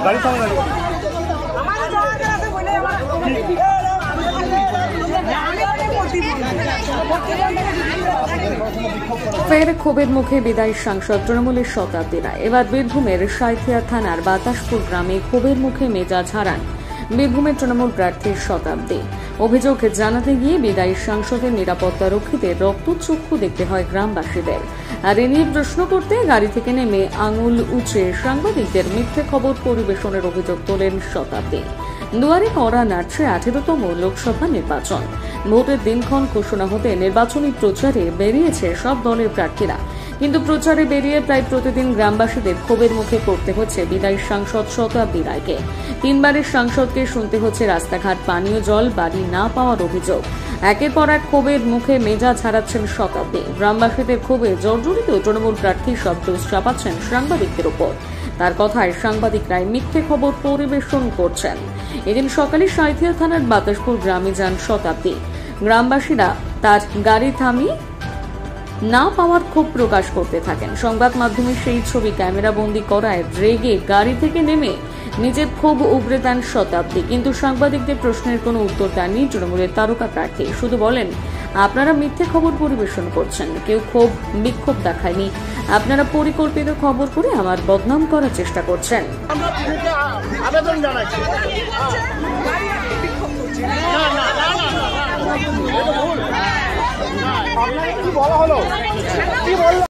গাড়ি সামনে ফের ক্ষোভের মুখে বিদায়ী সাংসদ তৃণমূলের শতাব্দী রায়। এবার বীরভূমের সাঁইথিয়া থানার বাতাসপুর গ্রামে ক্ষোভের মুখে মেজাজ হারান বীরভূমের তৃণমূল প্রার্থীর শতাব্দী। অভিযোগ জানাতে গিয়ে বিদায়ী সাংসদের নিরাপত্তা রক্ষীদের রক্তচক্ষু দেখতে হয় গ্রামবাসীদের। আর এ নিয়ে প্রশ্ন করতে গাড়ি থেকে নেমে আঙুল উঁচে সাংবাদিকদের মিথ্যে খবর পরিবেশনের অভিযোগ তোলেন শতাব্দী। দুয়ারে কড়া নাড়ছে 18তম লোকসভা নির্বাচন। ভোটের দিনক্ষণ ঘোষণা হতে নির্বাচনী প্রচারে বেরিয়েছে সব দলের প্রার্থীরা, কিন্তু প্রচারে বেরিয়ে প্রায় প্রতিদিন গ্রামবাসীদের ক্ষোভের মুখে পড়তে হচ্ছে বিদায়ী সাংসদ শতাব্দী রায়কে। 3 বারের সাংসদকে শুনতে হচ্ছে রাস্তাঘাট, পানীয় জল, বাড়ি না পাওয়ার অভিযোগ। একের পর এক ক্ষোভের মুখে মেজাজ হারাচ্ছেন শতাব্দী। গ্রামবাসীদের ক্ষোভে জর্জরিত তৃণমূল প্রার্থী সব দোষ চাপাচ্ছেন সাংবাদিকদের উপর। তার কথায় সাংবাদিকরাই মিথ্যে খবর পরিবেশন করছেন। এদিন সকালে সাঁইথিয়া থানার বাতাসপুর গ্রামে যান শতাব্দী। গ্রামবাসীরা তার গাড়ি থামিয়ে না পাওয়ার ক্ষোভ প্রকাশ করতে থাকেন। সংবাদ মাধ্যমে সেই ছবি ক্যামেরা বন্দী করায় রেগে গাড়ি থেকে নেমে নিজের ক্ষোভ উগরে দেন শতাব্দী। কিন্তু সাংবাদিকদের প্রশ্নের কোনো উত্তর দেননি তৃণমূলের তারকা প্রার্থী। শুধু বলেন, আপনারা মিথ্যে খবর পরিবেশন করছেন, কেউ ক্ষোভ বিক্ষোভ দেখায়নি, আপনারা পরিকল্পিত খবর করে আমার বদনাম করার চেষ্টা করছেন। আবেদন জানাচ্ছি কি বলা হলো, কি বললো?